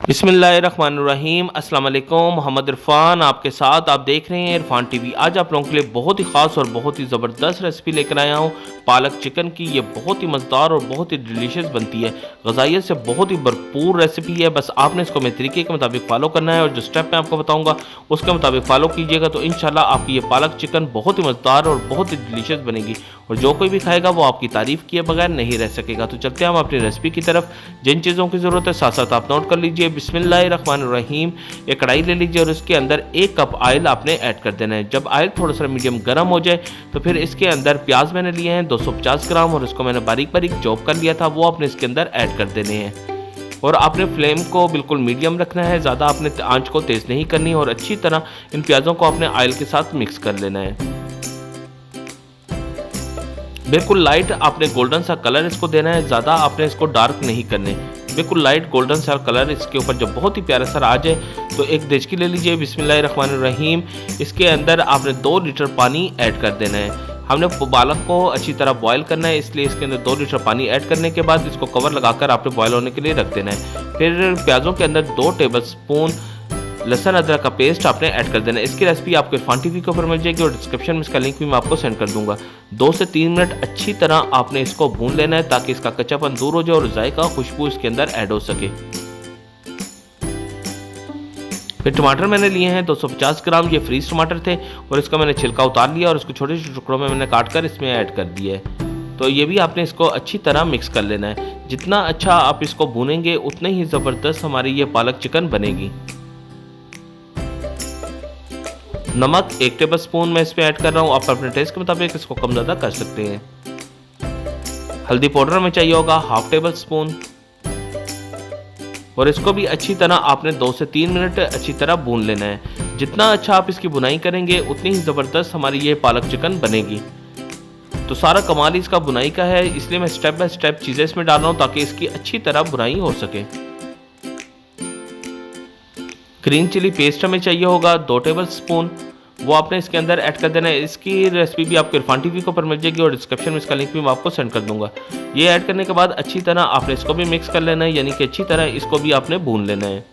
बिस्मिल्लाहिर्रहमानिर्रहीम। अस्सलाम वालेकुम। मोहम्मद इरफान आपके साथ, आप देख रहे हैं इरफान टीवी। आज आप लोगों के लिए बहुत ही ख़ास और बहुत ही ज़बरदस्त रेसिपी लेकर आया हूँ पालक चिकन की। ये बहुत ही मज़ेदार और बहुत ही डिलीशियस बनती है, ग़ज़ाइयत से बहुत ही भरपूर रेसिपी है। बस आपने इसको मेरे तरीके के मुताबिक फ़ॉलो करना है और जो स्टेप मैं आपको बताऊँगा उसके मुताबिक फ़ॉलो कीजिएगा तो इंशाल्लाह आपकी ये पालक चिकन बहुत ही मज़ेदार और बहुत ही डिलीशियस बनेगी और जो कोई भी खाएगा वो आपकी तारीफ़ किए बगैर नहीं रह सकेगा। तो चलते हैं हम अपनी रेसिपी की तरफ। जिन चीज़ों की ज़रूरत है साथ साथ आप नोट कर लीजिए। बिस्मिल्लाहिर्रहमानिर्रहीम। एक कढ़ाई ले लीजिए और उसके अंदर 1 कप ऑयल आपने ऐड कर देना है। जब ऑयल थोड़ा सा मीडियम गर्म हो जाए तो फिर इसके अंदर प्याज मैंने लिए हैं 250 ग्राम और इसको मैंने बारीक बारीक चॉप कर लिया था, वो आपने इसके अंदर ऐड कर देने हैं। और आपने फ्लेम को बिल्कुल मीडियम रखना है, ज़्यादा आपने आंच को तेज़ नहीं करनी और अच्छी तरह इन प्याज़ों को आपने ऑयल के साथ मिक्स कर लेना है। बिल्कुल लाइट आपने गोल्डन सा कलर इसको देना है, ज़्यादा आपने इसको डार्क नहीं करने। बिल्कुल लाइट गोल्डन सा कलर इसके ऊपर जब बहुत ही प्यारा सा आ जाए तो एक देचकी ले लीजिए। बिस्मिल्लाहिर्रहमानिर्रहीम। इसके अंदर आपने 2 लीटर पानी ऐड कर देना है। हमने पालक को अच्छी तरह बॉयल करना है, इसलिए इसके अंदर 2 लीटर पानी ऐड करने के बाद इसको कवर लगाकर आपने बॉयल होने के लिए रख देना है। फिर प्याज़ों के अंदर 2 टेबल स्पून लहसुन अदरक का पेस्ट आपने ऐड कर देना है। इसकी रेसिपी आपको इरफान टीवी के ऊपर मिल जाएगी और डिस्क्रिप्शन में इसका लिंक भी मैं आपको सेंड कर दूंगा। 2 से 3 मिनट अच्छी तरह आपने इसको भून लेना है ताकि इसका कच्चापन दूर हो जाए और जायका खुशबू इसके अंदर ऐड हो सके। फिर टमाटर मैंने लिए हैं 250 ग्राम, ये फ्रीज टमाटर थे और इसका मैंने छिलका उतार लिया और इसको छोटे छोटे टुकड़ों में मैंने काट कर इसमें ऐड कर दिया है। तो ये भी आपने इसको अच्छी तरह मिक्स कर लेना है। जितना अच्छा आप इसको भूनेंगे उतने ही ज़बरदस्त हमारी ये पालक चिकन बनेगी। नमक 1 टेबल स्पून मैं इसमें ऐड कर रहा हूँ, आप अपने टेस्ट के मुताबिक इसको कम ज़्यादा कर सकते हैं। हल्दी पाउडर में चाहिए होगा 1/2 टेबल स्पून और इसको भी अच्छी तरह आपने 2 से 3 मिनट अच्छी तरह भून लेना है। जितना अच्छा आप इसकी बुनाई करेंगे उतनी ही ज़बरदस्त हमारी ये पालक चिकन बनेगी। तो सारा कमाल इसका बुनाई का है, इसलिए मैं स्टेप बाय स्टेप चीज़ें इसमें डाल रहा हूँ ताकि इसकी अच्छी तरह बुनाई हो सके। ग्रीन चिली पेस्ट हमें चाहिए होगा 2 टेबल स्पून, वो आपने इसके अंदर ऐड कर देना है। इसकी रेसिपी भी आपको इरफान टीवी के ऊपर मिल जाएगी और डिस्क्रिप्शन में इसका लिंक भी मैं आपको सेंड कर दूंगा। ये ऐड करने के बाद अच्छी तरह आपने इसको भी मिक्स कर लेना है, यानी कि अच्छी तरह इसको भी आपने भून लेना है।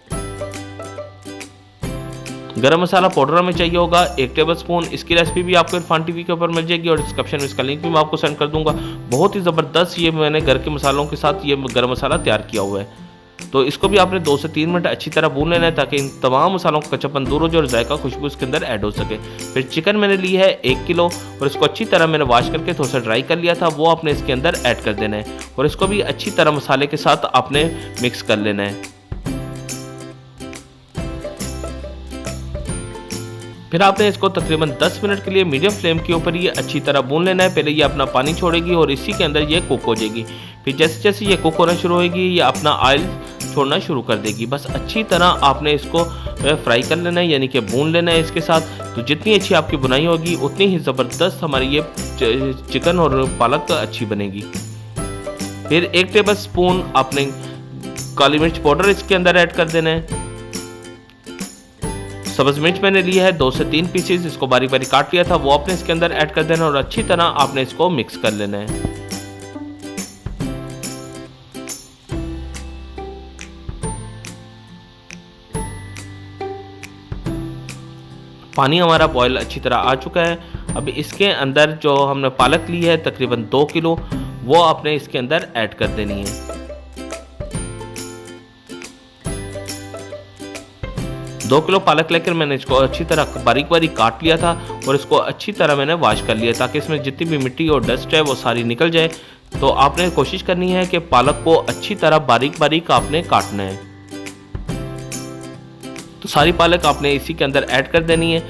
गरम मसाला पाउडर हमें चाहिए होगा 1 टेबल स्पून, इसकी रेसिपी भी आपको इरफान टीवी के ऊपर मिल जाएगी और डिस्क्रिप्शन में इसका लिंक भी मैं आपको सेंड कर दूंगा। बहुत ही ज़बरदस्त ये मैंने घर के मसालों के साथ ये गरम मसाला तैयार किया हुआ है। तो इसको भी आपने 2 से 3 मिनट अच्छी तरह भून लेना है ताकि इन तमाम मसालों का कच्चापन दूर हो जाए और जायका खुशबू इसके अंदर ऐड हो सके। फिर चिकन मैंने ली है 1 किलो और इसको अच्छी तरह मैंने वॉश करके थोड़ा सा ड्राई कर लिया था, वो आपने इसके अंदर ऐड कर देना है और इसको भी अच्छी तरह मसाले के साथ आपने मिक्स कर लेना है। फिर आपने इसको तकरीबन 10 मिनट के लिए मीडियम फ्लेम के ऊपर ये अच्छी तरह भून लेना है। पहले ये अपना पानी छोड़ेगी और इसी के अंदर ये कुक हो जाएगी। फिर जैसे जैसे ये कुक होना शुरू होगी ये अपना ऑयल छोड़ना शुरू कर देगी। बस अच्छी तरह आपने इसको फ्राई कर लेना है, यानी कि भून लेना है इसके साथ। तो जितनी अच्छी आपकी बुनाई होगी उतनी ही ज़बरदस्त हमारी ये चिकन और पालक अच्छी बनेगी। फिर 1 टेबल स्पून आपने काली मिर्च पाउडर इसके अंदर ऐड कर देना है। सब्ज़ मिर्च मैंने लिया है 2 से 3 पीसेस, इसको बारीक बारीक काट लिया था, वो आपने इसके अंदर ऐड कर देना और अच्छी तरह आपने इसको मिक्स कर लेना है। पानी हमारा बॉयल अच्छी तरह आ चुका है। अब इसके अंदर जो हमने पालक ली है तकरीबन 2 किलो, वो आपने इसके अंदर ऐड कर देनी है। 2 किलो पालक लेकर मैंने इसको अच्छी तरह बारीक बारीक काट लिया था और इसको अच्छी तरह मैंने वॉश कर लिया ताकि इसमें जितनी भी मिट्टी और डस्ट है वो सारी निकल जाए। तो आपने कोशिश करनी है कि पालक को अच्छी तरह बारीक बारीक आपने काटना है। तो सारी पालक आपने इसी के अंदर ऐड कर देनी है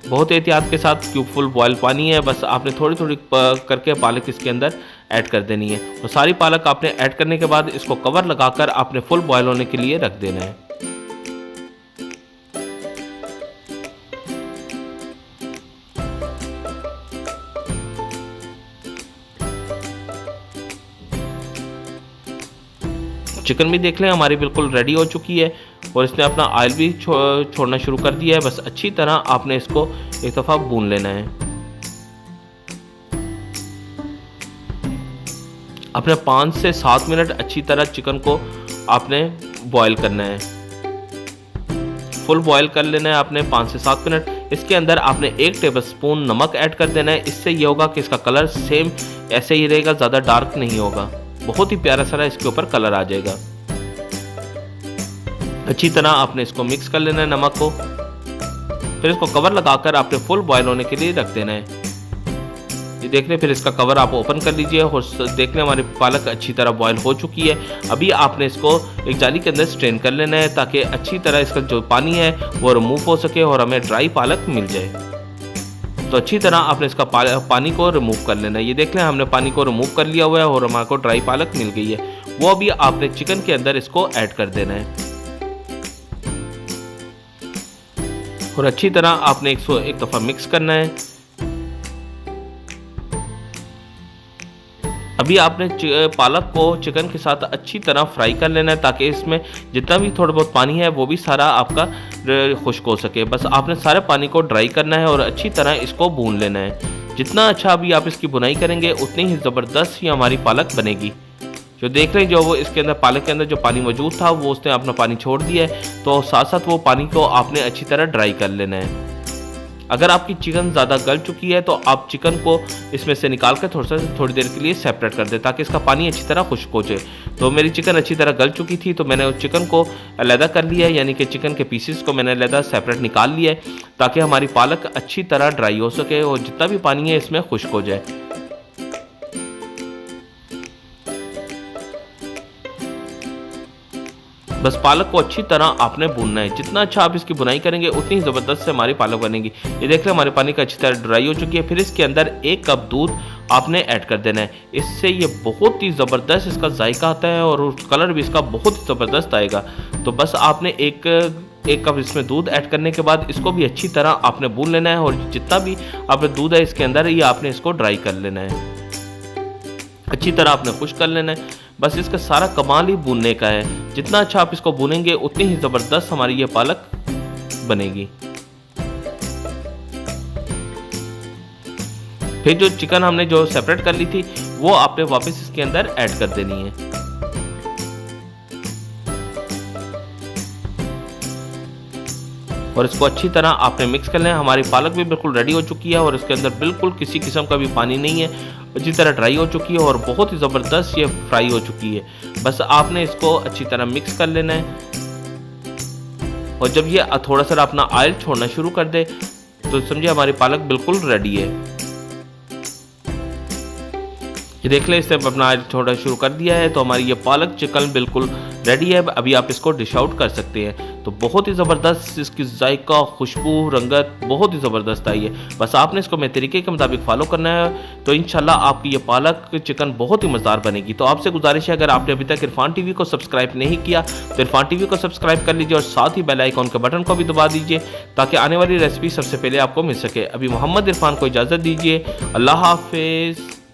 बहुत एहतियात के साथ, क्योंकि फुल बॉयल पानी है। बस आपने थोड़ी थोड़ी करके पालक इसके अंदर ऐड कर देनी है और सारी पालक आपने ऐड करने के बाद इसको कवर लगाकर आपने फुल बॉयल होने के लिए रख देना है। चिकन भी देख लें हमारी बिल्कुल रेडी हो चुकी है और इसने अपना ऑयल भी छोड़ना शुरू कर दिया है। बस अच्छी तरह आपने इसको एक दफ़ा भून लेना है। अपने 5 से 7 मिनट अच्छी तरह चिकन को आपने बॉयल करना है, फुल बॉयल कर लेना है आपने 5 से 7 मिनट। इसके अंदर आपने 1 टेबलस्पून नमक ऐड कर देना है। इससे ये होगा कि इसका कलर सेम ऐसे ही रहेगा, ज़्यादा डार्क नहीं होगा, बहुत ही प्यारा सा इसके ऊपर कलर आ जाएगा। अच्छी तरह आपने इसको मिक्स कर लेना है नमक को, फिर इसको कवर लगाकर आपने फुल बॉयल होने के लिए रख देना है। ये देख रहे, फिर इसका कवर आप ओपन कर लीजिए और देख लें हमारी पालक अच्छी तरह बॉयल हो चुकी है। अभी आपने इसको एक जाली के अंदर स्ट्रेन कर लेना है ताकि अच्छी तरह इसका जो पानी है वो रिमूव हो सके और हमें ड्राई पालक मिल जाए। तो अच्छी तरह आपने इसका पानी को रिमूव कर लेना है। ये देख लें हमने पानी को रिमूव कर लिया हुआ है और हमारे को ड्राई पालक मिल गई है। वो अभी आपने चिकन के अंदर इसको ऐड कर देना है और अच्छी तरह आपने इसको एक दफ़ा मिक्स करना है। अभी आपने पालक को चिकन के साथ अच्छी तरह फ्राई कर लेना है ताकि इसमें जितना भी थोड़ा बहुत पानी है वो भी सारा आपका खुश्क हो सके। बस आपने सारे पानी को ड्राई करना है और अच्छी तरह इसको भून लेना है। जितना अच्छा अभी आप इसकी बुनाई करेंगे उतनी ही ज़बरदस्त ही हमारी पालक बनेगी। जो देख रहे हैं जो वो इसके अंदर पालक के अंदर जो पानी मौजूद था वो उसने अपना पानी छोड़ दिया है, तो साथ साथ वो पानी को आपने अच्छी तरह ड्राई कर लेना है। अगर आपकी चिकन ज़्यादा गल चुकी है तो आप चिकन को इसमें से निकाल कर थोड़ी देर के लिए सेपरेट कर दें ताकि इसका पानी अच्छी तरह खुश्क हो जाए। तो मेरी चिकन अच्छी तरह गल चुकी थी तो मैंने उस चिकन को अलहदा कर लिया है, यानी कि चिकन के पीसेस को मैंने अलहदा सेपरेट निकाल लिया है ताकि हमारी पालक अच्छी तरह ड्राई हो सके और जितना भी पानी है इसमें खुश्क हो जाए। बस पालक को अच्छी तरह आपने भूनना है। जितना अच्छा आप इसकी बुनाई करेंगे उतनी ही ज़बरदस्त से हमारी पालक बनेगी। ये देख रहे हैं हमारे पानी का अच्छी तरह ड्राई हो चुकी है। फिर इसके अंदर 1 कप दूध आपने ऐड कर देना है। इससे ये बहुत ही ज़बरदस्त इसका जायका आता है और कलर भी इसका बहुत ही ज़बरदस्त आएगा। तो बस आपने एक कप इसमें दूध ऐड करने के बाद इसको भी अच्छी तरह आपने भून लेना है और जितना भी आपने दूध है इसके अंदर ये आपने इसको ड्राई कर लेना है, अच्छी तरह आपने खुश्क कर लेना है। बस इसका सारा कमाल ही भूनने का है। जितना अच्छा आप इसको भूनेंगे उतनी ही ज़बरदस्त हमारी ये पालक बनेगी। फिर जो चिकन हमने जो सेपरेट कर ली थी वो आपने वापस इसके अंदर ऐड कर देनी है। और इसको अच्छी तरह आपने मिक्स कर लेना है। हमारी पालक भी बिल्कुल रेडी हो चुकी है और इसके अंदर बिल्कुल किसी किस्म का भी पानी नहीं है, अच्छी तरह ड्राई हो चुकी है और बहुत ही ज़बरदस्त ये फ्राई हो चुकी है। बस आपने इसको अच्छी तरह मिक्स कर लेना है और जब ये थोड़ा सा अपना ऑयल छोड़ना शुरू कर दे तो समझिए हमारी पालक बिल्कुल रेडी है। ये देख ले इसने अपना ऑयल छोड़ना शुरू कर दिया है तो हमारी ये पालक चिकन बिल्कुल रेडी है। अभी आप इसको डिश आउट कर सकते हैं। तो बहुत ही ज़बरदस्त इसकी जायका, खुशबू, रंगत बहुत ही ज़बरदस्त आई है। बस आपने इसको मेरे तरीके के मुताबिक फॉलो करना है तो इंशाल्लाह आपकी ये पालक चिकन बहुत ही मज़ेदार बनेगी। तो आपसे गुजारिश है अगर आपने अभी तक इरफान टीवी को सब्सक्राइब नहीं किया तो इरफान टीवी को सब्सक्राइब कर लीजिए और साथ ही बेल आइकॉन के बटन को भी दबा दीजिए ताकि आने वाली रेसिपी सबसे पहले आपको मिल सके। अभी मोहम्मद इरफान को इजाज़त दीजिए। अल्लाह हाफिज़।